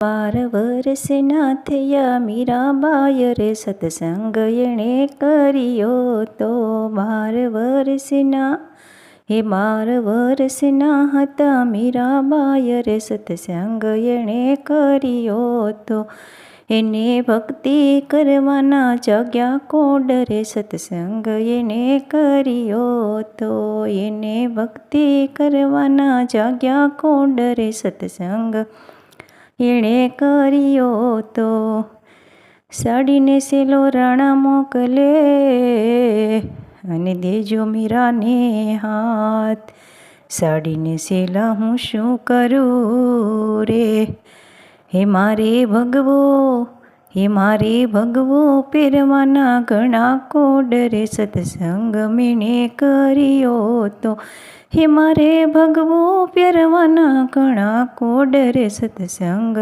12 વર્ષના થયા મીરાબાઈ રે સત્સંગ એણે કર્યો તો 12 વર્ષના 12 વર્ષના હતા મીરાબાઈ રે સત્સંગ એણે કર્યો તો એને ભક્તિ કરવાના જાગ્યા કોડ રે સત્સંગ એને કર્યો તો એને ભક્તિ કરવાના જાગ્યા કોડ રે સત્સંગ એણે કર્યો તો સાડીને સેલો રાણા મોકલે અને દેજો મીરાને હાથ સાડીને સેલા હું શું કરું રે હે મારે ભગવો પહેરવાના ઘણા કોડ રે સત્સંગ મેને કર્યો તો હે મારે ભગવો પહેરવાના ઘણા કોડ રે સત્સંગ